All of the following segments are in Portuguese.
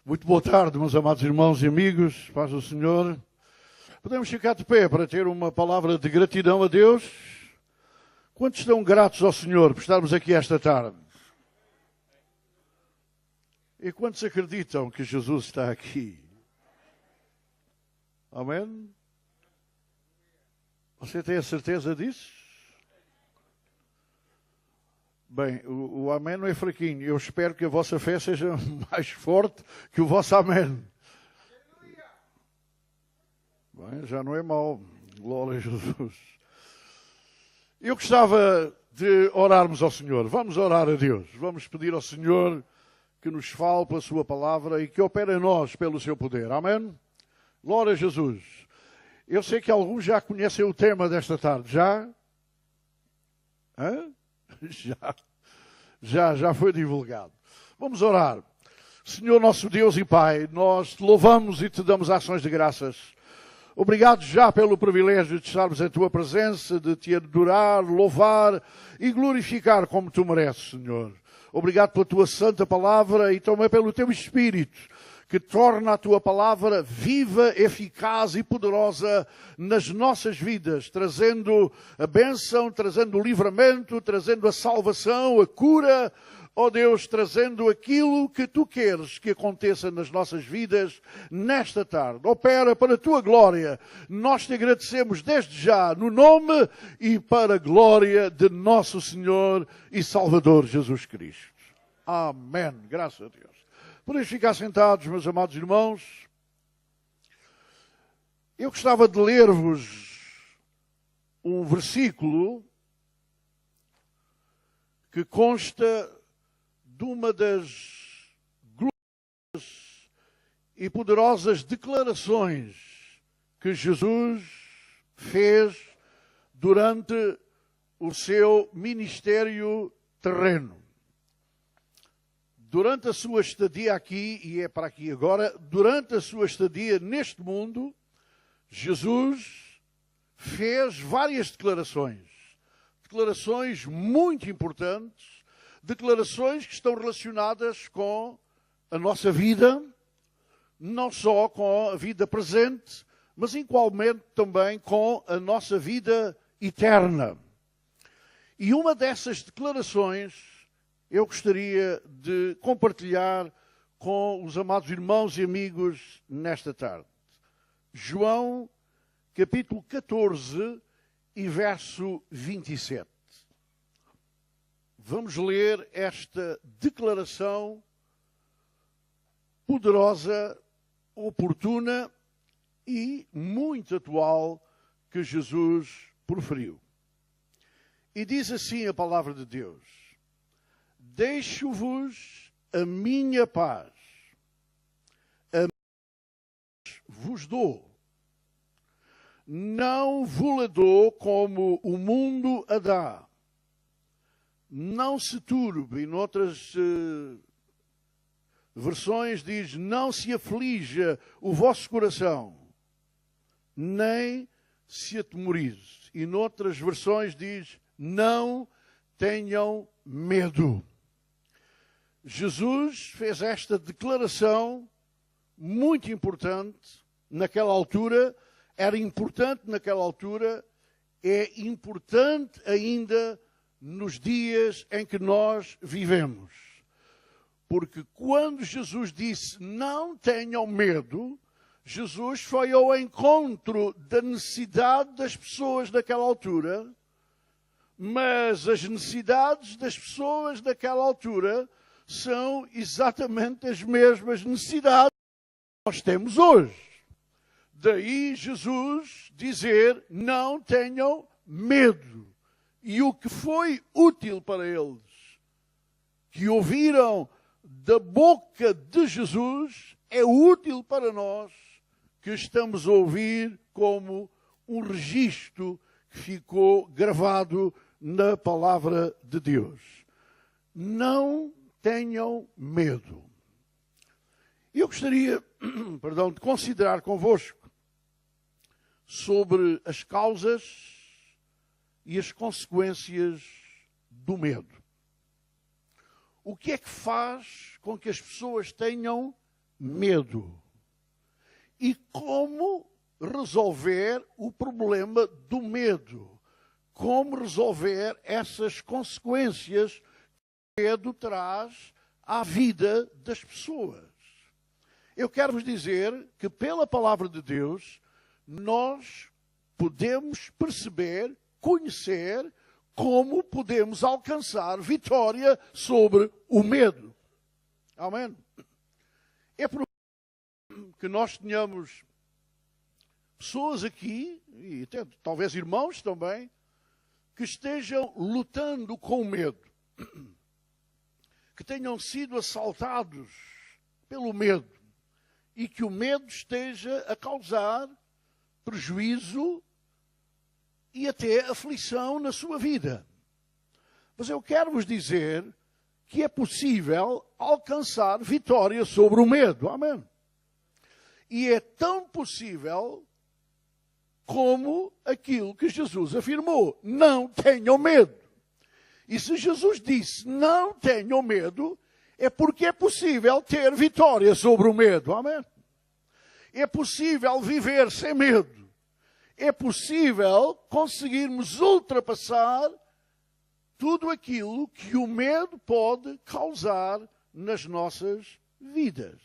Muito boa tarde, meus amados irmãos e amigos, paz do Senhor. Podemos ficar de pé para ter uma palavra de gratidão a Deus? Quantos estão gratos ao Senhor por estarmos aqui esta tarde? E quantos acreditam que Jesus está aqui? Amém? Você tem a certeza disso? Bem, o amém não é fraquinho. Eu espero que a vossa fé seja mais forte que o vosso amém. Bem, já não é mau. Glória a Jesus. Eu gostava de orarmos ao Senhor. Vamos orar a Deus. Vamos pedir ao Senhor que nos fale pela sua palavra e que opere em nós pelo seu poder. Amém? Glória a Jesus. Eu sei que alguns já conhecem o tema desta tarde. Já? Hã? Já foi divulgado. Vamos orar. Senhor nosso Deus e Pai, nós te louvamos e te damos ações de graças. Obrigado já pelo privilégio de estarmos em tua presença, de te adorar, louvar e glorificar como tu mereces, Senhor. Obrigado pela tua santa palavra e também pelo teu Espírito, que torna a tua palavra viva, eficaz e poderosa nas nossas vidas, trazendo a bênção, trazendo o livramento, trazendo a salvação, a cura, ó Deus, trazendo aquilo que tu queres que aconteça nas nossas vidas nesta tarde. Opera para a tua glória. Nós te agradecemos desde já, no nome e para a glória de nosso Senhor e Salvador Jesus Cristo. Amém. Graças a Deus. Podem ficar sentados, meus amados irmãos. Eu gostava de ler-vos um versículo que consta de uma das gloriosas e poderosas declarações que Jesus fez durante o seu ministério terreno. Durante a sua estadia aqui, e é para aqui agora, durante a sua estadia neste mundo, Jesus fez várias declarações. Declarações muito importantes, declarações que estão relacionadas com a nossa vida, não só com a vida presente, mas igualmente também com a nossa vida eterna. E uma dessas declarações eu gostaria de compartilhar com os amados irmãos e amigos nesta tarde. João, capítulo 14 e verso 27. Vamos ler esta declaração poderosa, oportuna e muito atual que Jesus proferiu. E diz assim a palavra de Deus: deixo-vos a minha paz, a minha paz vos dou. Não vos dou como o mundo a dá. Não se turbe, em outras versões diz, não se aflija o vosso coração, nem se atemorize. E noutras versões diz, não tenham medo. Jesus fez esta declaração muito importante naquela altura, era importante naquela altura, é importante ainda nos dias em que nós vivemos. Porque quando Jesus disse, não tenham medo, Jesus foi ao encontro da necessidade das pessoas daquela altura, mas as necessidades das pessoas daquela altura são exatamente as mesmas necessidades que nós temos hoje. Daí Jesus dizer, não tenham medo. E o que foi útil para eles, que ouviram da boca de Jesus, é útil para nós, que estamos a ouvir como um registro que ficou gravado na palavra de Deus. Não tenham medo. Eu gostaria, de considerar convosco sobre as causas e as consequências do medo. O que é que faz com que as pessoas tenham medo. E como resolver o problema do medo. Como resolver essas consequências que o medo traz à vida das pessoas. Eu quero vos dizer que pela palavra de Deus, nós podemos perceber, conhecer, como podemos alcançar vitória sobre o medo. Amém? É provável que nós tenhamos pessoas aqui, e até, talvez irmãos também, que estejam lutando com o medo. Que tenham sido assaltados pelo medo. E que o medo esteja a causar prejuízo e até aflição na sua vida. Mas eu quero vos dizer que é possível alcançar vitória sobre o medo. Amém? E é tão possível como aquilo que Jesus afirmou. Não tenham medo. E se Jesus disse, não tenham medo, é porque é possível ter vitória sobre o medo. Amém? É possível viver sem medo. É possível conseguirmos ultrapassar tudo aquilo que o medo pode causar nas nossas vidas.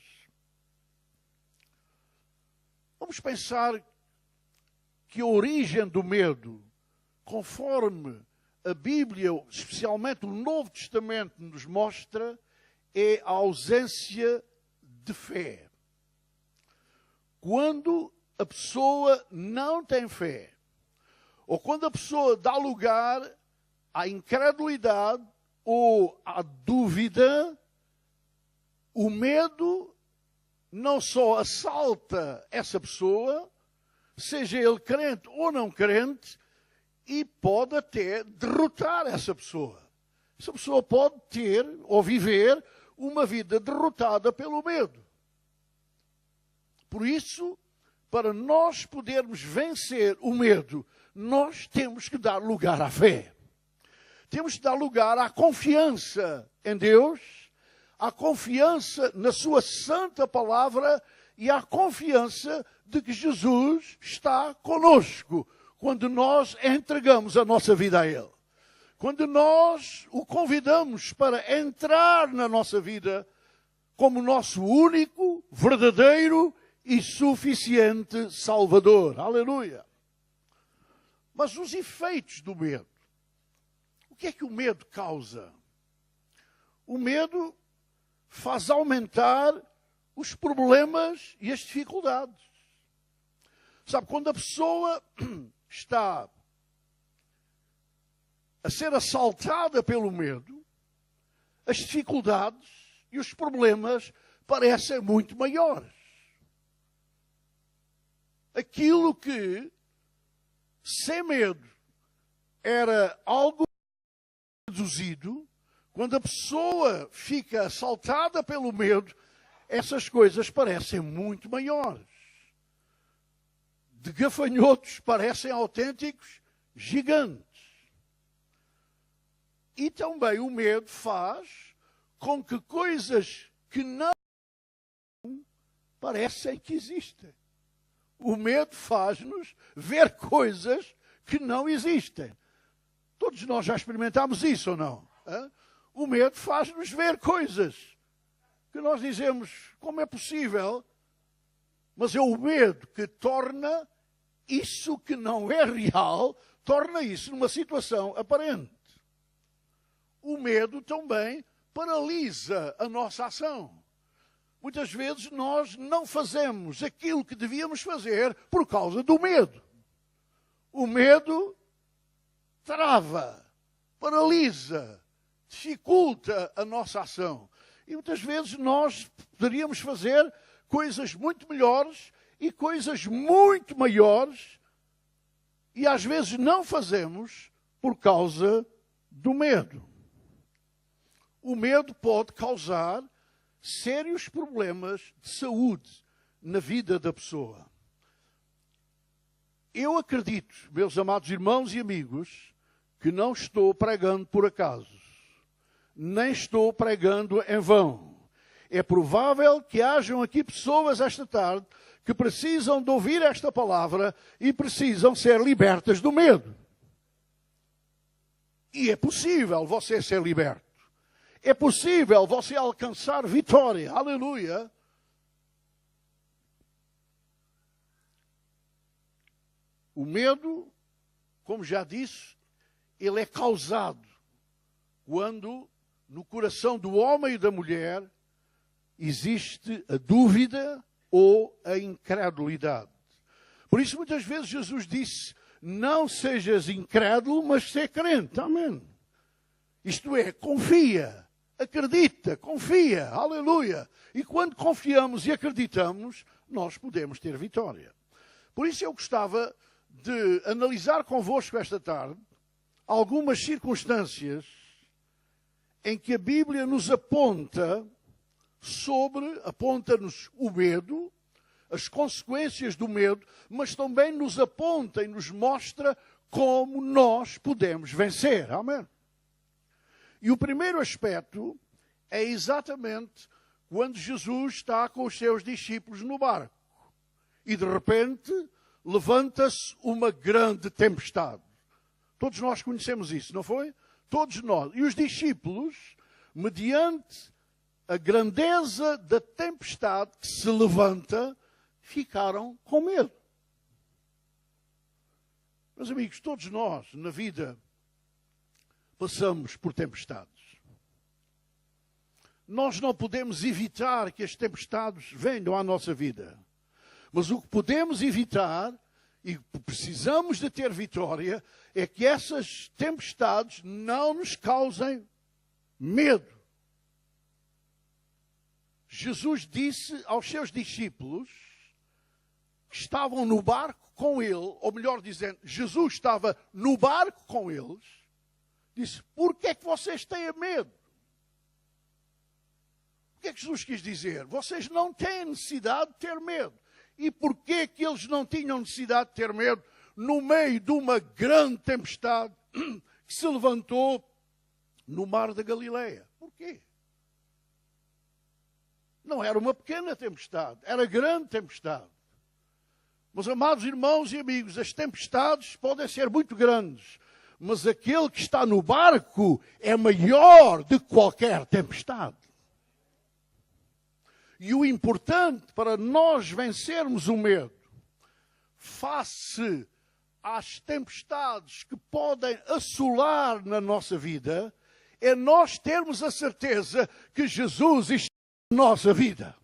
Vamos pensar que a origem do medo, conforme a Bíblia, especialmente o Novo Testamento, nos mostra, é a ausência de fé. Quando a pessoa não tem fé, ou quando a pessoa dá lugar à incredulidade ou à dúvida, o medo não só assalta essa pessoa, seja ele crente ou não crente, e pode até derrotar essa pessoa. Essa pessoa pode ter ou viver uma vida derrotada pelo medo. Por isso, para nós podermos vencer o medo, nós temos que dar lugar à fé. Temos que dar lugar à confiança em Deus, à confiança na sua santa palavra e à confiança de que Jesus está conosco quando nós entregamos a nossa vida a Ele. Quando nós o convidamos para entrar na nossa vida como nosso único, verdadeiro e suficiente Salvador. Aleluia! Mas os efeitos do medo. O que é que o medo causa? O medo faz aumentar os problemas e as dificuldades. Sabe, quando a pessoa está a ser assaltada pelo medo, as dificuldades e os problemas parecem muito maiores. Aquilo que, sem medo, era algo reduzido, quando a pessoa fica assaltada pelo medo, essas coisas parecem muito maiores. De gafanhotos parecem autênticos gigantes. E também o medo faz com que coisas que não parecem que existem. O medo faz-nos ver coisas que não existem. Todos nós já experimentámos isso ou não? O medo faz-nos ver coisas que nós dizemos, como é possível? Mas é o medo que torna isso que não é real, torna isso numa situação aparente. O medo também paralisa a nossa ação. Muitas vezes nós não fazemos aquilo que devíamos fazer por causa do medo. O medo trava, paralisa, dificulta a nossa ação. E muitas vezes nós poderíamos fazer coisas muito melhores e coisas muito maiores e às vezes não fazemos por causa do medo. O medo pode causar sérios problemas de saúde na vida da pessoa. Eu acredito, meus amados irmãos e amigos, que não estou pregando por acaso, nem estou pregando em vão. É provável que hajam aqui pessoas esta tarde que precisam de ouvir esta palavra e precisam ser libertas do medo. E é possível você ser liberto. É possível você alcançar vitória. Aleluia. O medo, como já disse, ele é causado quando no coração do homem e da mulher existe a dúvida ou a incredulidade. Por isso, muitas vezes, Jesus disse, não sejas incrédulo, mas ser crente. Amém. Isto é, confia, acredita, confia. Aleluia. E quando confiamos e acreditamos, nós podemos ter vitória. Por isso eu gostava de analisar convosco esta tarde algumas circunstâncias em que a Bíblia nos aponta-nos o medo, as consequências do medo, mas também nos aponta e nos mostra como nós podemos vencer. Amém? E o primeiro aspecto é exatamente quando Jesus está com os seus discípulos no barco. E de repente levanta-se uma grande tempestade. Todos nós conhecemos isso, não foi? Todos nós. E os discípulos, mediante a grandeza da tempestade que se levanta, ficaram com medo. Meus amigos, todos nós, na vida, passamos por tempestades. Nós não podemos evitar que as tempestades venham à nossa vida. Mas o que podemos evitar, e precisamos de ter vitória, é que essas tempestades não nos causem medo. Jesus disse aos seus discípulos que estavam no barco com ele, ou melhor dizendo, Jesus estava no barco com eles, disse, por que é que vocês têm medo? O que é que Jesus quis dizer? Vocês não têm necessidade de ter medo. E porquê que eles não tinham necessidade de ter medo no meio de uma grande tempestade que se levantou no mar da Galileia? Porquê? Não era uma pequena tempestade, era grande tempestade. Mas, amados irmãos e amigos, as tempestades podem ser muito grandes, mas aquele que está no barco é maior do que qualquer tempestade. E o importante para nós vencermos o medo, face às tempestades que podem assolar na nossa vida, é nós termos a certeza que Jesus está na nossa vida.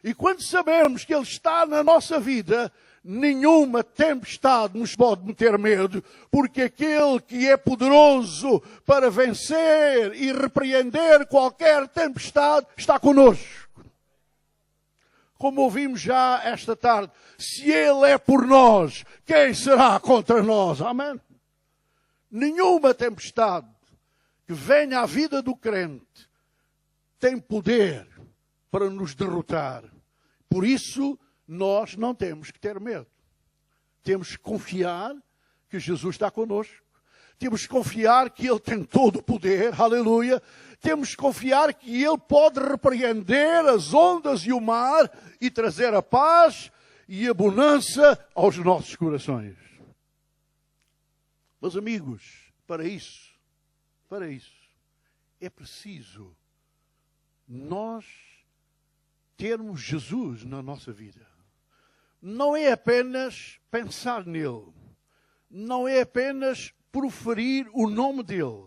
E quando sabemos que Ele está na nossa vida, nenhuma tempestade nos pode meter medo, porque aquele que é poderoso para vencer e repreender qualquer tempestade está conosco. Como ouvimos já esta tarde, se Ele é por nós, quem será contra nós? Amém? Nenhuma tempestade que venha à vida do crente tem poder para nos derrotar. Por isso, nós não temos que ter medo. Temos que confiar que Jesus está connosco. Temos que confiar que Ele tem todo o poder. Aleluia. Temos que confiar que Ele pode repreender as ondas e o mar e trazer a paz e a bonança aos nossos corações. Meus amigos, para isso, é preciso nós termos Jesus na nossa vida. Não é apenas pensar nele, não é apenas proferir o nome dele,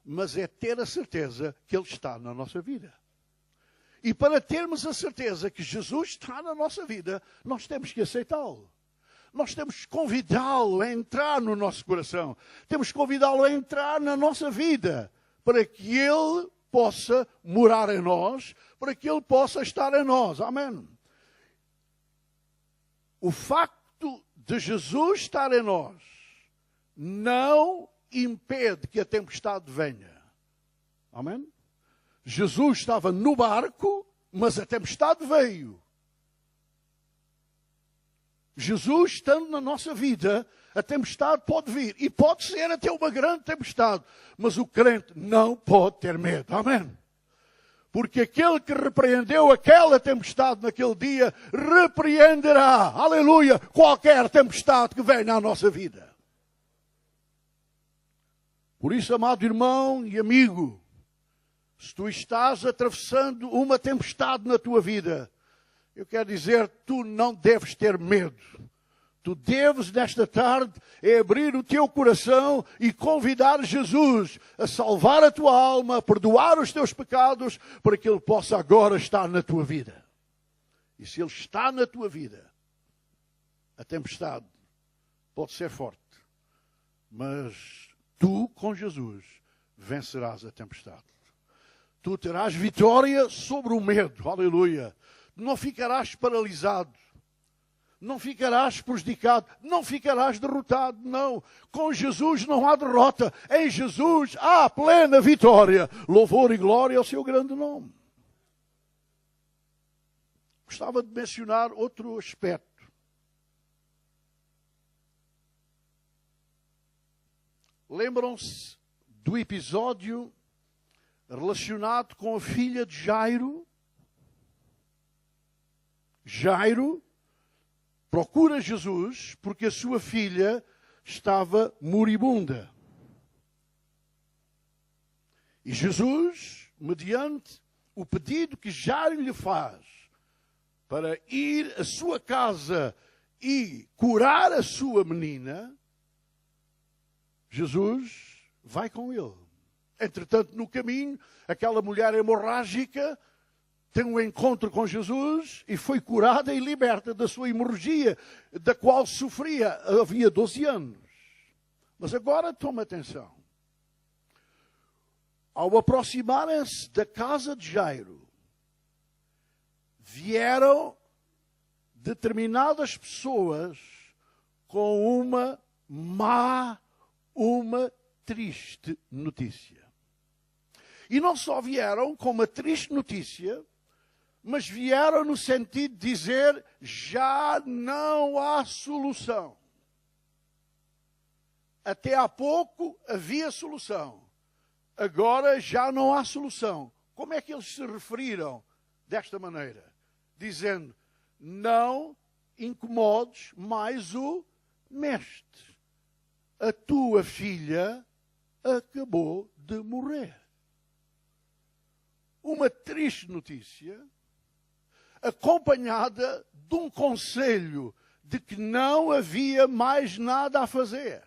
mas é ter a certeza que ele está na nossa vida. E para termos a certeza que Jesus está na nossa vida, nós temos que aceitá-lo. Nós temos que convidá-lo a entrar no nosso coração. Temos que convidá-lo a entrar na nossa vida, para que ele possa morar em nós, para que ele possa estar em nós. Amém. O facto de Jesus estar em nós não impede que a tempestade venha. Amém? Jesus estava no barco, mas a tempestade veio. Jesus estando na nossa vida, a tempestade pode vir. E pode ser até uma grande tempestade. Mas o crente não pode ter medo. Amém? Porque aquele que repreendeu aquela tempestade naquele dia, repreenderá, aleluia, qualquer tempestade que venha à nossa vida. Por isso, amado irmão e amigo, se tu estás atravessando uma tempestade na tua vida, eu quero dizer, tu não deves ter medo. Tu deves, nesta tarde, abrir o teu coração e convidar Jesus a salvar a tua alma, a perdoar os teus pecados, para que Ele possa agora estar na tua vida. E se Ele está na tua vida, a tempestade pode ser forte, mas tu, com Jesus, vencerás a tempestade. Tu terás vitória sobre o medo, aleluia. Não ficarás paralisado. Não ficarás prejudicado, não ficarás derrotado, não. Com Jesus não há derrota, em Jesus há plena vitória. Louvor e glória ao seu grande nome. Gostava de mencionar outro aspecto. Lembram-se do episódio relacionado com a filha de Jairo? Jairo procura Jesus porque a sua filha estava moribunda. E Jesus, mediante o pedido que Jairo lhe faz para ir à sua casa e curar a sua menina, Jesus vai com ele. Entretanto, no caminho, aquela mulher hemorrágica tem um encontro com Jesus e foi curada e liberta da sua hemorragia, da qual sofria havia 12 anos. Mas agora toma atenção. Ao aproximarem-se da casa de Jairo, vieram determinadas pessoas com uma má, uma triste notícia. E não só vieram com uma triste notícia, mas vieram no sentido de dizer, já não há solução. Até há pouco havia solução. Agora já não há solução. Como é que eles se referiram desta maneira? Dizendo, não incomodes mais o mestre. A tua filha acabou de morrer. Uma triste notícia, acompanhada de um conselho de que não havia mais nada a fazer.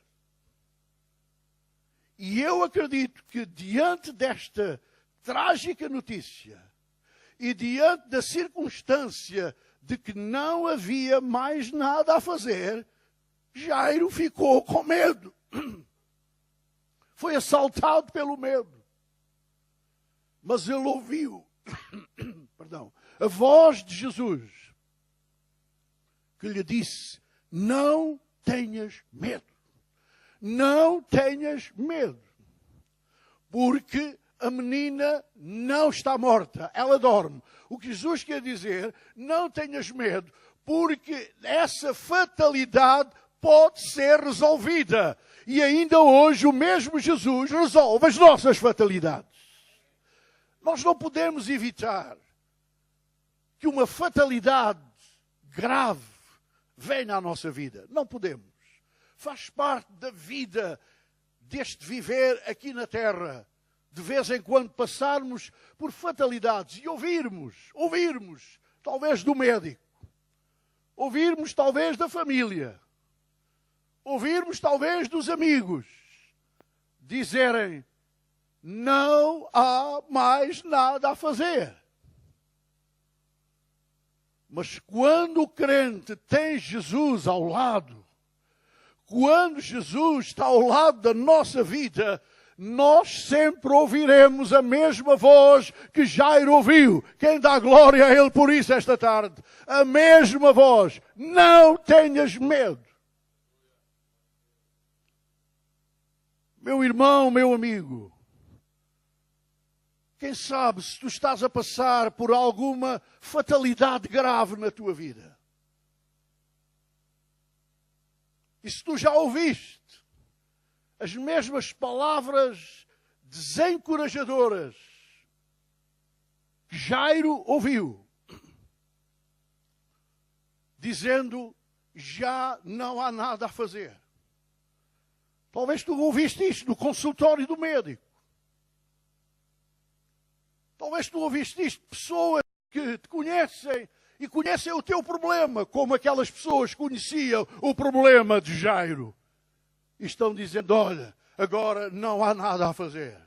E eu acredito que diante desta trágica notícia e diante da circunstância de que não havia mais nada a fazer, Jairo ficou com medo. Foi assaltado pelo medo. Mas ele ouviu a voz de Jesus, que lhe disse, não tenhas medo. Não tenhas medo. Porque a menina não está morta, ela dorme. O que Jesus quer dizer, não tenhas medo, porque essa fatalidade pode ser resolvida. E ainda hoje o mesmo Jesus resolve as nossas fatalidades. Nós não podemos evitar que uma fatalidade grave venha à nossa vida. Não podemos. Faz parte da vida deste viver aqui na terra. De vez em quando passarmos por fatalidades e ouvirmos, talvez do médico, ouvirmos talvez da família, ouvirmos talvez dos amigos, dizerem, não há mais nada a fazer. Mas quando o crente tem Jesus ao lado, quando Jesus está ao lado da nossa vida, nós sempre ouviremos a mesma voz que Jairo ouviu. Quem dá glória a Ele por isso esta tarde? A mesma voz. Não tenhas medo. Meu irmão, meu amigo, quem sabe se tu estás a passar por alguma fatalidade grave na tua vida. E se tu já ouviste as mesmas palavras desencorajadoras Jairo ouviu, dizendo, já não há nada a fazer. Talvez tu ouviste isto no consultório do médico. Talvez tu ouviste isto de pessoas que te conhecem e conhecem o teu problema, como aquelas pessoas conheciam o problema de Jairo. E estão dizendo, olha, agora não há nada a fazer.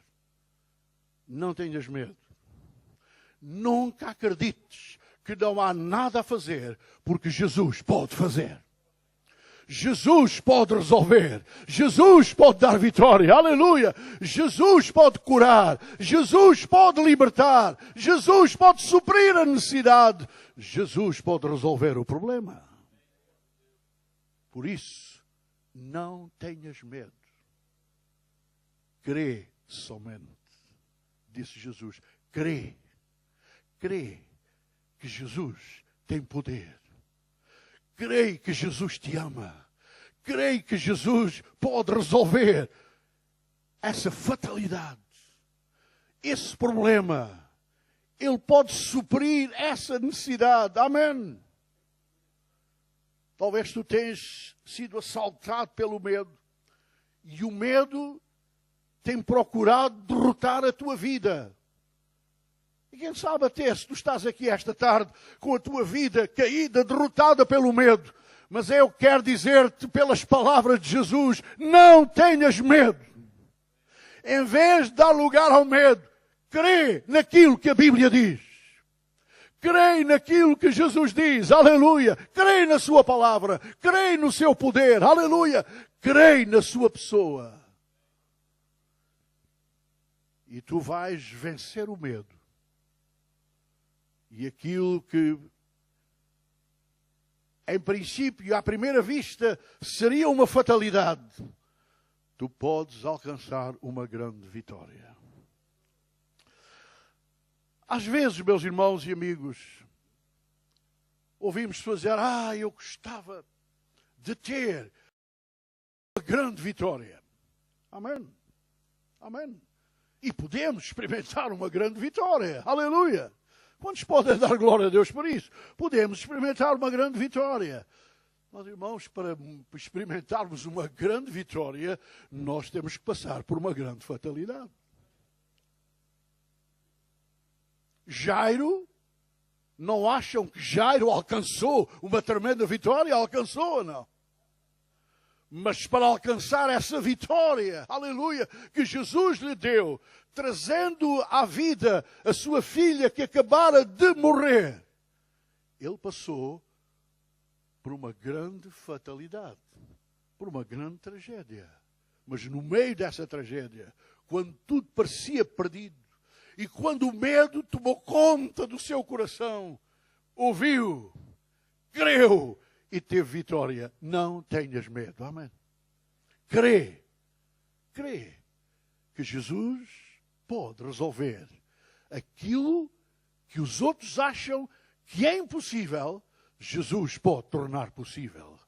Não tenhas medo. Nunca acredites que não há nada a fazer, porque Jesus pode fazer. Jesus pode resolver. Jesus pode dar vitória. Aleluia. Jesus pode curar. Jesus pode libertar. Jesus pode suprir a necessidade. Jesus pode resolver o problema. Por isso, não tenhas medo. Crê somente. Disse Jesus. Crê. Crê que Jesus tem poder. Creio que Jesus te ama. Creio que Jesus pode resolver essa fatalidade, esse problema. Ele pode suprir essa necessidade. Amém. Talvez tu tenhas sido assaltado pelo medo. E o medo tem procurado derrotar a tua vida. E quem sabe até se tu estás aqui esta tarde com a tua vida caída, derrotada pelo medo. Mas eu quero dizer-te pelas palavras de Jesus, não tenhas medo. Em vez de dar lugar ao medo, crê naquilo que a Bíblia diz. Crê naquilo que Jesus diz, aleluia. Crê na sua palavra, crê no seu poder, aleluia. Crê na sua pessoa. E tu vais vencer o medo. E aquilo que, em princípio, à primeira vista, seria uma fatalidade, tu podes alcançar uma grande vitória. Às vezes, meus irmãos e amigos, ouvimos pessoas dizer, eu gostava de ter uma grande vitória. Amém. Amém. E podemos experimentar uma grande vitória. Aleluia. Quantos podem dar glória a Deus por isso? Podemos experimentar uma grande vitória. Mas, irmãos, para experimentarmos uma grande vitória, nós temos que passar por uma grande fatalidade. Jairo, não acham que Jairo alcançou uma tremenda vitória? Alcançou ou não? Mas para alcançar essa vitória, aleluia, que Jesus lhe deu, trazendo à vida a sua filha que acabara de morrer, ele passou por uma grande fatalidade, por uma grande tragédia. Mas no meio dessa tragédia, quando tudo parecia perdido, e quando o medo tomou conta do seu coração, ouviu, creu, e teve vitória. Não tenhas medo. Amém. Crê. Crê que Jesus pode resolver aquilo que os outros acham que é impossível. Jesus pode tornar possível.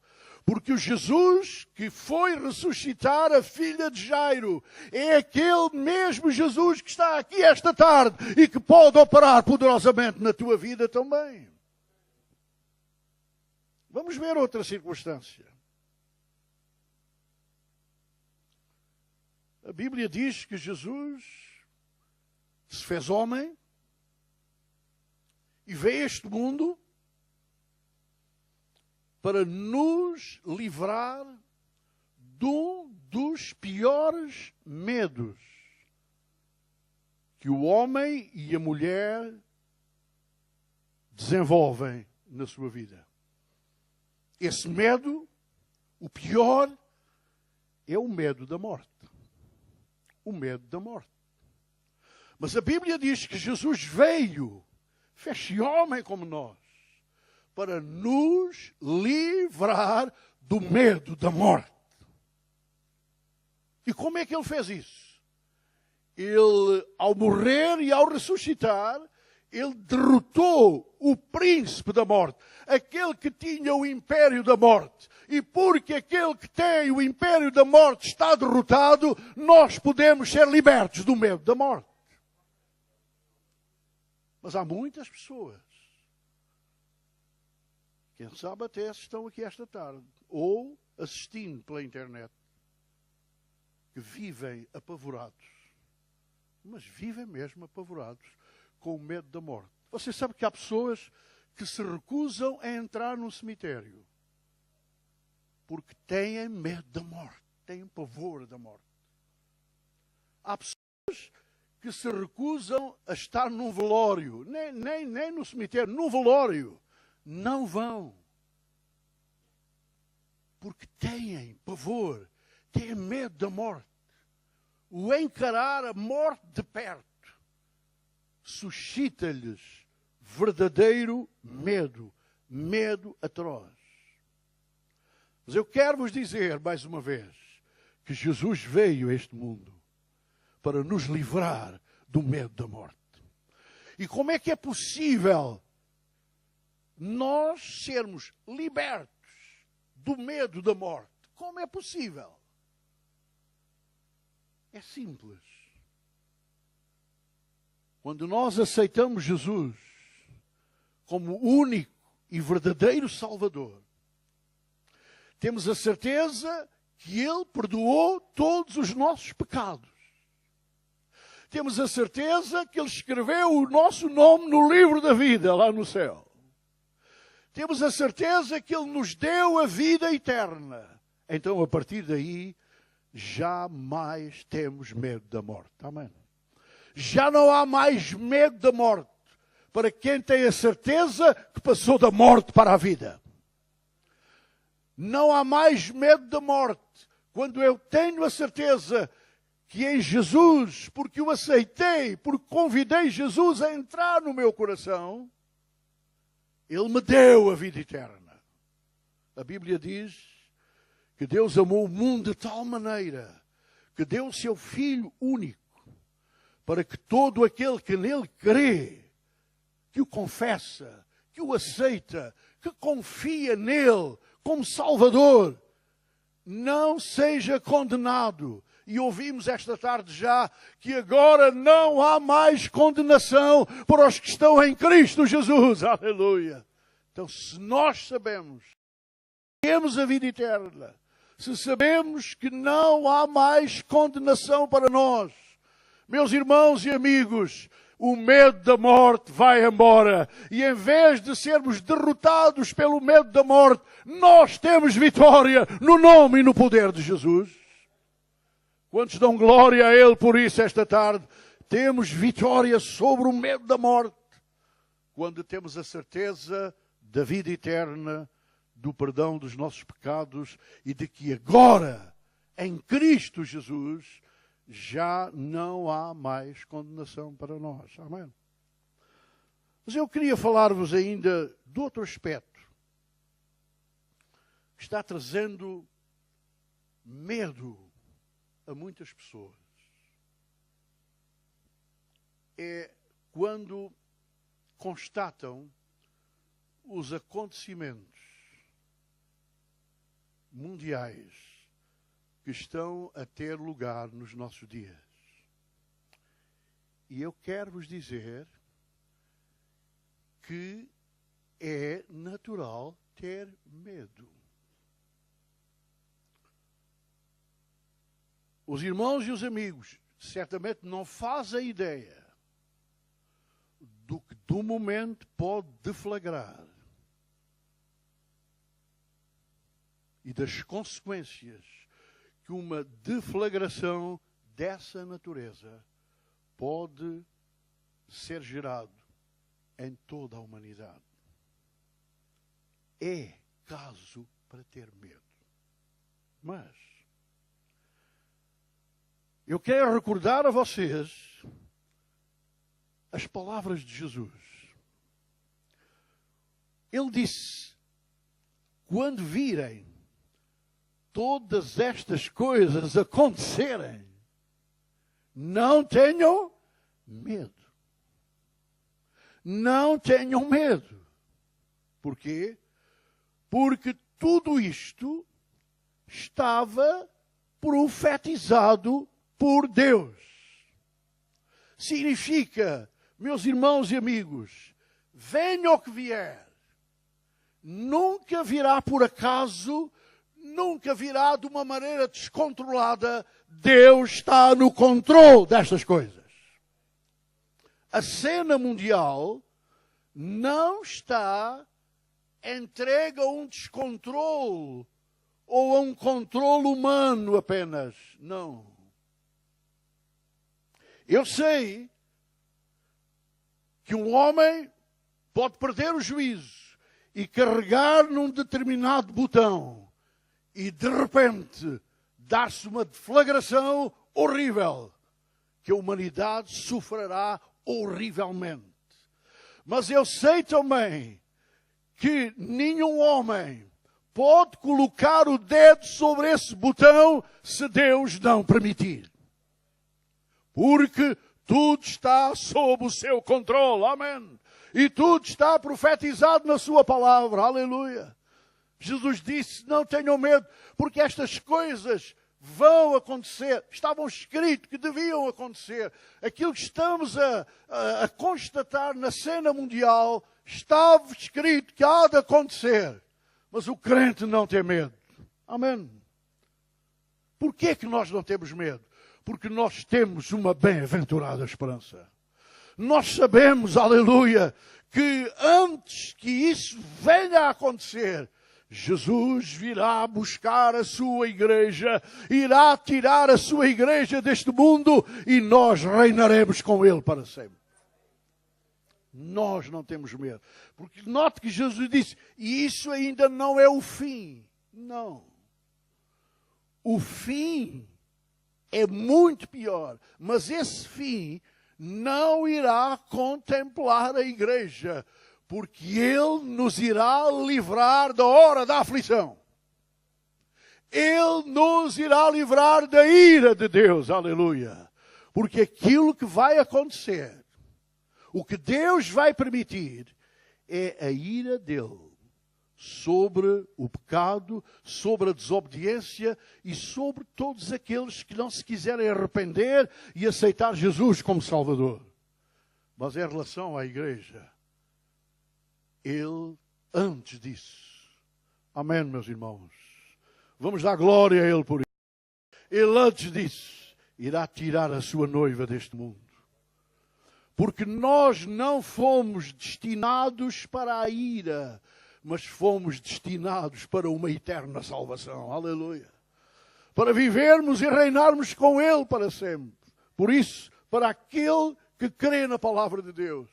Porque o Jesus que foi ressuscitar a filha de Jairo é aquele mesmo Jesus que está aqui esta tarde e que pode operar poderosamente na tua vida também. Vamos ver outra circunstância. A Bíblia diz que Jesus se fez homem e veio a este mundo para nos livrar de um dos piores medos que o homem e a mulher desenvolvem na sua vida. Esse medo, o pior, é o medo da morte. O medo da morte. Mas a Bíblia diz que Jesus veio, fez-se homem como nós, para nos livrar do medo da morte. E como é que ele fez isso? Ele, ao morrer e ao ressuscitar, ele derrotou o príncipe da morte, aquele que tinha o império da morte. E porque aquele que tem o império da morte está derrotado, nós podemos ser libertos do medo da morte. Mas há muitas pessoas, quem sabe até estão aqui esta tarde, ou assistindo pela internet, que vivem apavorados. Mas vivem mesmo apavorados, com medo da morte. Você sabe que há pessoas que se recusam a entrar num cemitério porque têm medo da morte, têm pavor da morte. Há pessoas que se recusam a estar num velório, nem no cemitério, num velório. Não vão. Porque têm pavor, têm medo da morte. O encarar a morte de perto suscita-lhes verdadeiro medo, medo atroz. Mas eu quero vos dizer, mais uma vez, que Jesus veio a este mundo para nos livrar do medo da morte. E como é que é possível nós sermos libertos do medo da morte? Como é possível? É simples. Quando nós aceitamos Jesus como único e verdadeiro Salvador, temos a certeza que Ele perdoou todos os nossos pecados. Temos a certeza que Ele escreveu o nosso nome no livro da vida, lá no céu. Temos a certeza que Ele nos deu a vida eterna. Então, a partir daí, jamais temos medo da morte. Amém? Já não há mais medo da morte para quem tem a certeza que passou da morte para a vida. Não há mais medo da morte quando eu tenho a certeza que em Jesus, porque o aceitei, porque convidei Jesus a entrar no meu coração, Ele me deu a vida eterna. A Bíblia diz que Deus amou o mundo de tal maneira que deu o seu Filho único para que todo aquele que nele crê, que o confessa, que o aceita, que confia nele como Salvador, não seja condenado. E ouvimos esta tarde já que agora não há mais condenação para os que estão em Cristo Jesus. Aleluia! Então, se nós sabemos que temos a vida eterna, se sabemos que não há mais condenação para nós, meus irmãos e amigos, o medo da morte vai embora. E em vez de sermos derrotados pelo medo da morte, nós temos vitória no nome e no poder de Jesus. Quantos dão glória a Ele por isso esta tarde? Temos vitória sobre o medo da morte. Quando temos a certeza da vida eterna, do perdão dos nossos pecados e de que agora, em Cristo Jesus, já não há mais condenação para nós. Amém? Mas eu queria falar-vos ainda de outro aspecto que está trazendo medo a muitas pessoas. É quando constatam os acontecimentos mundiais que estão a ter lugar nos nossos dias. E eu quero vos dizer que é natural ter medo. Os irmãos e os amigos certamente não fazem ideia do que do momento pode deflagrar e das consequências que uma deflagração dessa natureza pode ser gerado em toda a humanidade. É caso para ter medo. Mas eu quero recordar a vocês as palavras de Jesus. Ele disse: quando virem todas estas coisas acontecerem, não tenham medo. Não tenham medo. Por quê? Porque tudo isto estava profetizado por Deus. Significa, meus irmãos e amigos, venha o que vier, nunca virá por acaso, nunca virá de uma maneira descontrolada. Deus está no controle destas coisas. A cena mundial não está entregue a um descontrole ou a um controle humano apenas. Não. Eu sei que um homem pode perder o juízo e carregar num determinado botão e, de repente, dar-se uma deflagração horrível, que a humanidade sofrerá horrivelmente. Mas eu sei também que nenhum homem pode colocar o dedo sobre esse botão se Deus não permitir. Porque tudo está sob o seu controle. Amém. E tudo está profetizado na sua palavra. Aleluia. Jesus disse, não tenham medo, porque estas coisas vão acontecer. Estavam escrito que deviam acontecer. Aquilo que estamos a constatar na cena mundial, estava escrito que há de acontecer. Mas o crente não tem medo. Amém. Porquê que nós não temos medo? Porque nós temos uma bem-aventurada esperança. Nós sabemos, aleluia, que antes que isso venha a acontecer, Jesus virá buscar a sua igreja, irá tirar a sua igreja deste mundo e nós reinaremos com Ele para sempre. Nós não temos medo. Porque note que Jesus disse, e isso ainda não é o fim. Não. O fim é muito pior. Mas esse fim não irá contemplar a igreja. Porque Ele nos irá livrar da hora da aflição. Ele nos irá livrar da ira de Deus. Aleluia. Porque aquilo que vai acontecer, o que Deus vai permitir, é a ira dele sobre o pecado, sobre a desobediência e sobre todos aqueles que não se quiserem arrepender e aceitar Jesus como Salvador. Mas em relação à igreja, Ele antes disse, amém, meus irmãos, vamos dar glória a Ele por isso. Ele antes disse, irá tirar a sua noiva deste mundo. Porque nós não fomos destinados para a ira, mas fomos destinados para uma eterna salvação. Aleluia. Para vivermos e reinarmos com Ele para sempre. Por isso, para aquele que crê na palavra de Deus,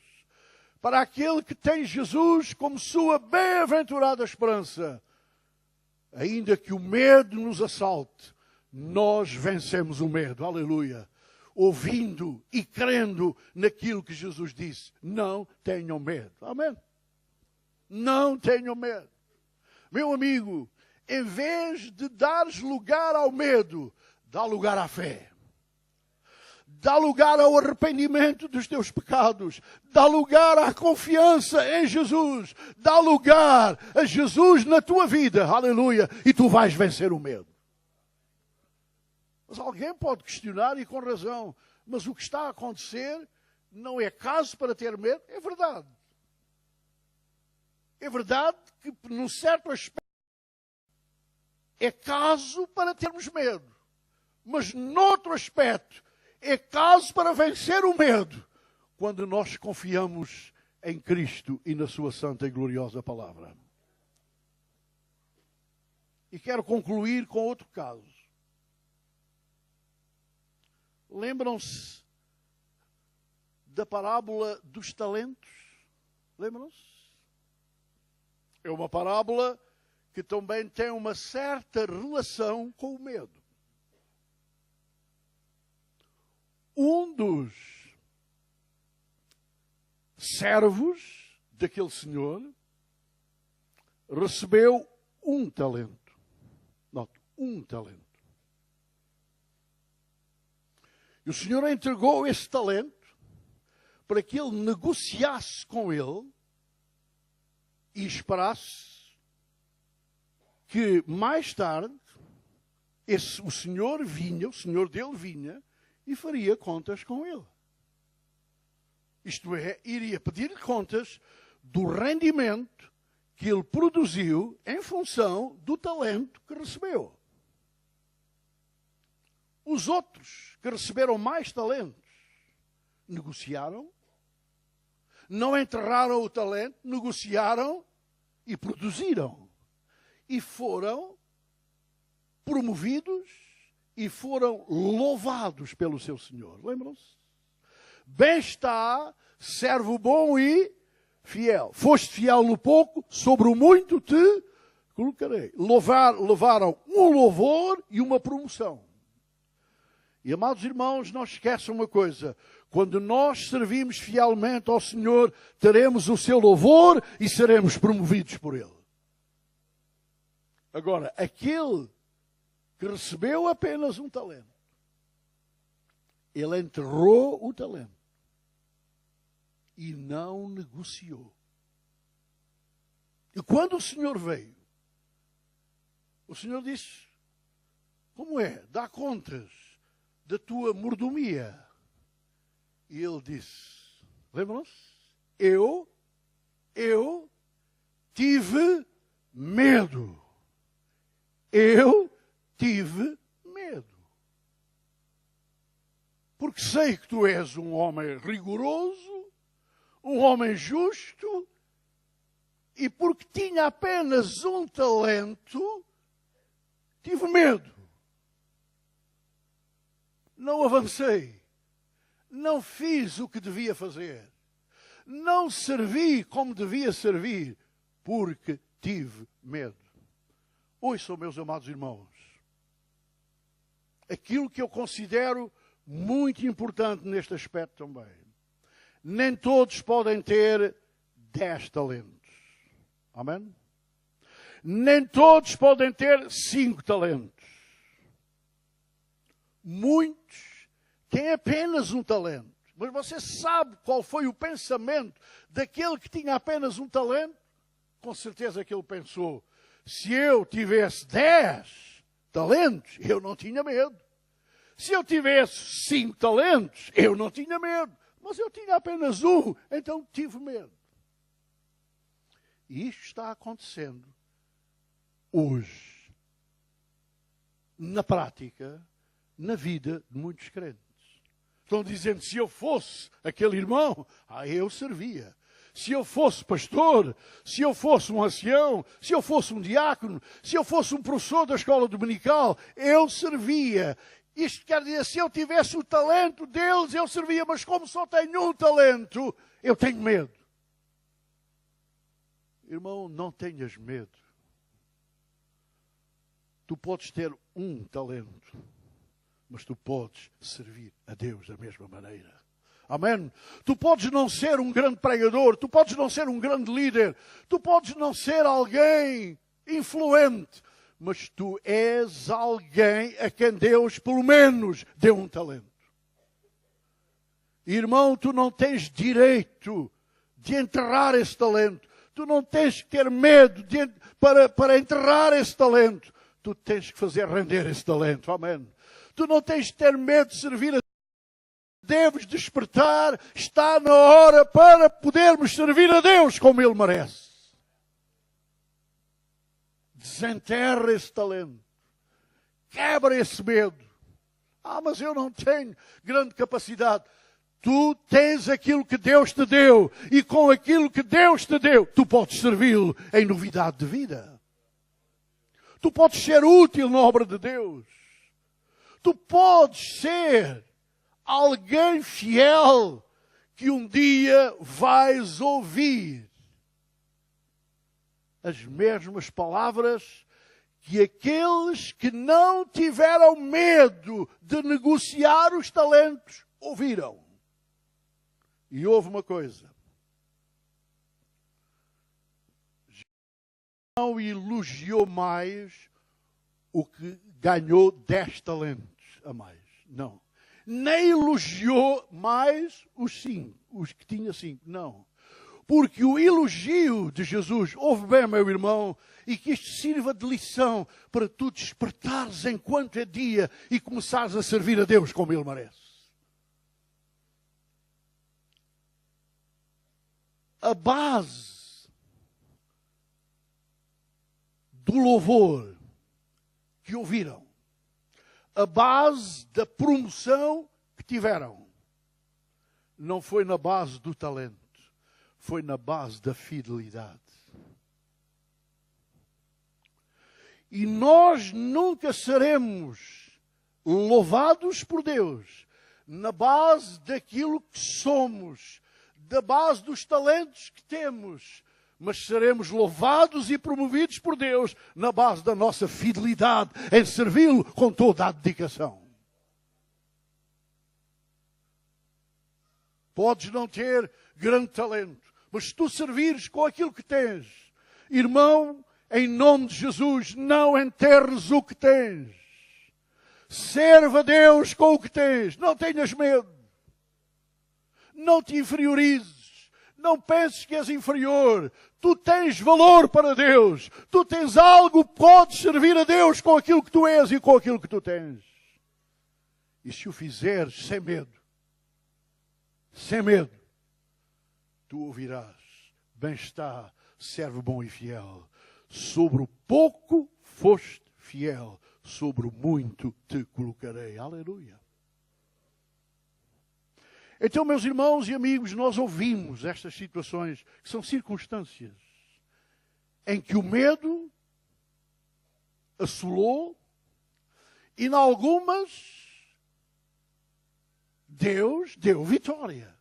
para aquele que tem Jesus como sua bem-aventurada esperança, ainda que o medo nos assalte, nós vencemos o medo. Aleluia. Ouvindo e crendo naquilo que Jesus disse. Não tenham medo. Amém? Não tenham medo. Meu amigo, em vez de dares lugar ao medo, dá lugar à fé. Dá lugar ao arrependimento dos teus pecados. Dá lugar à confiança em Jesus. Dá lugar a Jesus na tua vida. Aleluia. E tu vais vencer o medo. Mas alguém pode questionar, e com razão, mas o que está a acontecer não é caso para ter medo? É verdade. É verdade que, num certo aspecto, é caso para termos medo. Mas, noutro aspecto, é caso para vencer o medo, quando nós confiamos em Cristo e na sua santa e gloriosa palavra. E quero concluir com outro caso. Lembram-se da parábola dos talentos? Lembram-se? É uma parábola que também tem uma certa relação com o medo. Um dos servos daquele senhor recebeu um talento. Note, um talento. E o Senhor entregou esse talento para que ele negociasse com ele e esperasse que mais tarde o Senhor dele vinha e faria contas com ele. Isto é, iria pedir contas do rendimento que ele produziu em função do talento que recebeu. Os outros que receberam mais talentos negociaram, não enterraram o talento, negociaram e produziram. E foram promovidos e foram louvados pelo seu Senhor. Lembram-se? Bem está, servo bom e fiel. Foste fiel no pouco, sobre o muito te colocarei. Levaram um louvor e uma promoção. E, amados irmãos, não esqueçam uma coisa. Quando nós servimos fielmente ao Senhor, teremos o seu louvor e seremos promovidos por Ele. Agora, aquele que recebeu apenas um talento, ele enterrou o talento e não negociou. E quando o Senhor veio, o Senhor disse, como é? Dá contas da tua mordomia. E ele disse, lembram-se? Eu tive medo. Eu tive medo. Porque sei que tu és um homem rigoroso, um homem justo, e porque tinha apenas um talento, tive medo. Não avancei. Não fiz o que devia fazer. Não servi como devia servir, porque tive medo. Ouçam, meus amados irmãos, aquilo que eu considero muito importante neste aspecto também. Nem todos podem ter 10 talentos. Amém? Nem todos podem ter 5 talentos. Muitos têm apenas um talento. Mas você sabe qual foi o pensamento daquele que tinha apenas um talento? Com certeza que ele pensou, se eu tivesse 10 talentos, eu não tinha medo. Se eu tivesse 5 talentos, eu não tinha medo. Mas eu tinha apenas um, então tive medo. E isto está acontecendo hoje, na prática, na vida de muitos crentes. Estão dizendo, se eu fosse aquele irmão, eu servia. Se eu fosse pastor, se eu fosse um ancião, se eu fosse um diácono, se eu fosse um professor da escola dominical, eu servia. Isto quer dizer, se eu tivesse o talento deles, eu servia. Mas como só tenho um talento, eu tenho medo. Irmão, não tenhas medo. Tu podes ter um talento, mas tu podes servir a Deus da mesma maneira. Amém? Tu podes não ser um grande pregador, tu podes não ser um grande líder, tu podes não ser alguém influente, mas tu és alguém a quem Deus, pelo menos, deu um talento. Irmão, tu não tens direito de enterrar esse talento. Tu não tens que ter medo para enterrar esse talento. Tu tens que fazer render esse talento. Amém? Tu não tens de ter medo de servir a Deus. Deves despertar. Está na hora para podermos servir a Deus como Ele merece. Desenterra esse talento. Quebra esse medo. Mas eu não tenho grande capacidade. Tu tens aquilo que Deus te deu. E com aquilo que Deus te deu, tu podes servi-lo em novidade de vida. Tu podes ser útil na obra de Deus. Tu podes ser alguém fiel que um dia vais ouvir as mesmas palavras que aqueles que não tiveram medo de negociar os talentos ouviram. E houve uma coisa. Não elogiou mais o que ganhou 10 talentos a mais. Não. Nem elogiou mais os 5, os que tinha 5. Não. Porque o elogio de Jesus, ouve bem, meu irmão, e que isto sirva de lição para tu despertares enquanto é dia e começares a servir a Deus como Ele merece. a base do louvor que ouviram, a base da promoção que tiveram, não foi na base do talento, foi na base da fidelidade. E nós nunca seremos louvados por Deus na base daquilo que somos, da base dos talentos que temos, mas seremos louvados e promovidos por Deus na base da nossa fidelidade em servi-lo com toda a dedicação. Podes não ter grande talento, mas se tu servires com aquilo que tens, irmão, em nome de Jesus, não enterres o que tens. Serve a Deus com o que tens. Não tenhas medo. Não te inferiorizes. Não penses que és inferior. Tu tens valor para Deus. Tu tens algo, podes servir a Deus com aquilo que tu és e com aquilo que tu tens. E se o fizeres sem medo, tu ouvirás: bem está, servo bom e fiel. Sobre o pouco foste fiel, sobre o muito te colocarei. Aleluia. Então, meus irmãos e amigos, nós ouvimos estas situações, que são circunstâncias, em que o medo assolou, e em algumas Deus deu vitória.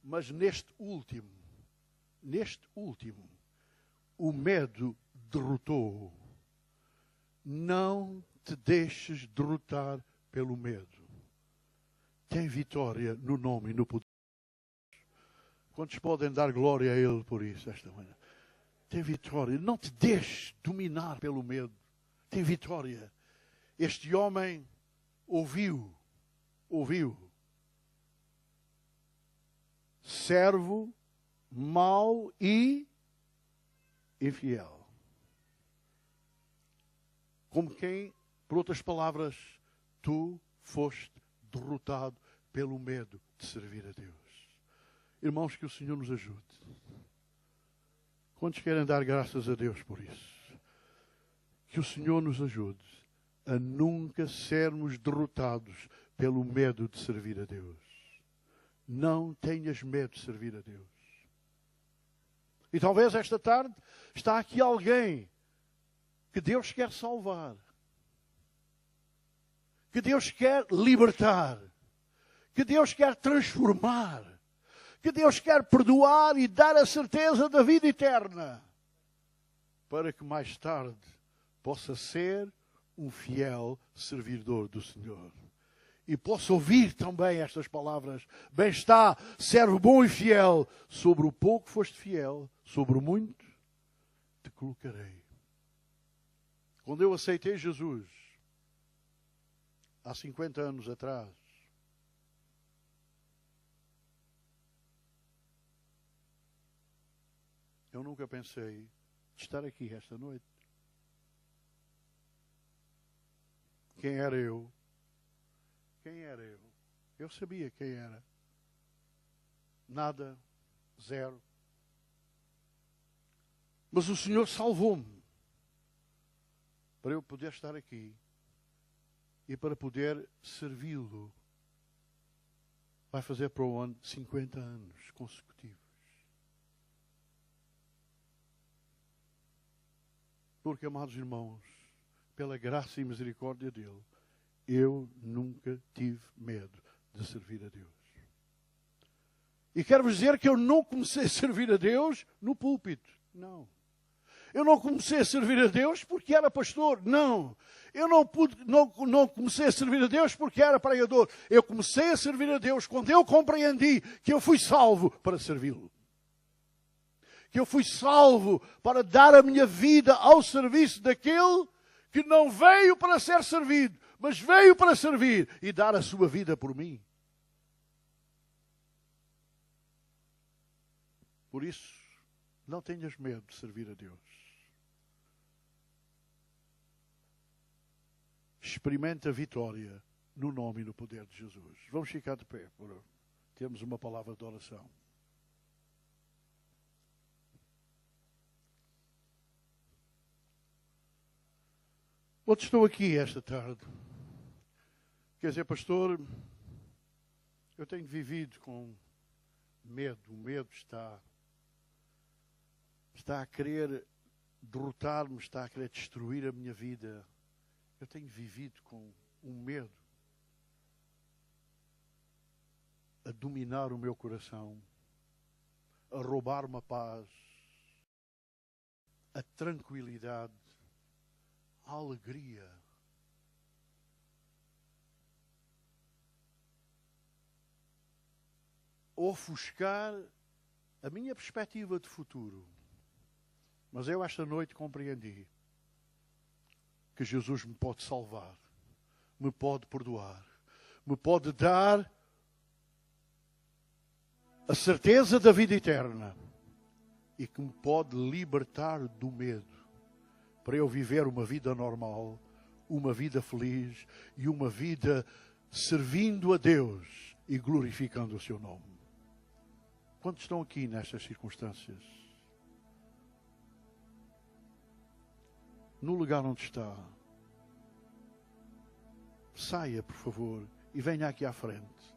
Mas neste último, o medo derrotou. Não te deixes derrotar pelo medo. Tem vitória no nome e no poder. Quantos podem dar glória a Ele por isso esta manhã? Tem vitória. Não te deixes dominar pelo medo. Tem vitória. Este homem ouviu. Servo, mau e infiel. Como quem, por outras palavras, tu foste derrotado pelo medo de servir a Deus. Irmãos, que o Senhor nos ajude. Quantos querem dar graças a Deus por isso? Que o Senhor nos ajude a nunca sermos derrotados pelo medo de servir a Deus. Não tenhas medo de servir a Deus. E talvez esta tarde está aqui alguém que Deus quer salvar, que Deus quer libertar, que Deus quer transformar, que Deus quer perdoar e dar a certeza da vida eterna, para que mais tarde possa ser um fiel servidor do Senhor. E possa ouvir também estas palavras: bem está, servo bom e fiel, sobre o pouco foste fiel, sobre o muito te colocarei. Quando eu aceitei Jesus, há 50 anos atrás, eu nunca pensei de estar aqui esta noite. Quem era eu? Quem era eu? Eu sabia quem era. Nada, zero. Mas o Senhor salvou-me para eu poder estar aqui e para poder servi-lo. Vai fazer para o ano 50 anos consecutivos. Porque, amados irmãos, pela graça e misericórdia dele, eu nunca tive medo de servir a Deus. E quero-vos dizer que eu não comecei a servir a Deus no púlpito. Não. Eu não comecei a servir a Deus porque era pastor. Não. Eu não comecei a servir a Deus porque era pregador. Eu comecei a servir a Deus quando eu compreendi que eu fui salvo para servi-lo. Que eu fui salvo para dar a minha vida ao serviço daquele que não veio para ser servido, mas veio para servir e dar a sua vida por mim. Por isso, não tenhas medo de servir a Deus. Experimenta a vitória no nome e no poder de Jesus. Vamos ficar de pé, temos uma palavra de oração. Outros estão aqui esta tarde. Quer dizer, pastor, eu tenho vivido com medo. O medo está a querer derrotar-me, está a querer destruir a minha vida. Eu tenho vivido com um medo a dominar o meu coração, a roubar-me a paz, a tranquilidade, a alegria. Ofuscar a minha perspectiva de futuro. Mas eu esta noite compreendi que Jesus me pode salvar, me pode perdoar, me pode dar a certeza da vida eterna e que me pode libertar do medo para eu viver uma vida normal, uma vida feliz e uma vida servindo a Deus e glorificando o seu nome. Quantos estão aqui nestas circunstâncias? No lugar onde está, saia, por favor, e venha aqui à frente.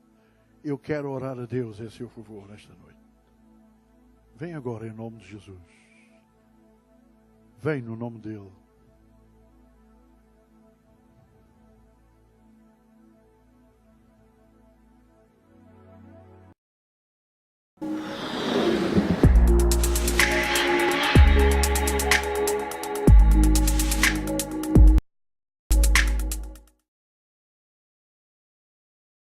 Eu quero orar a Deus em seu favor esta noite. Vem agora em nome de Jesus. Vem no nome dele.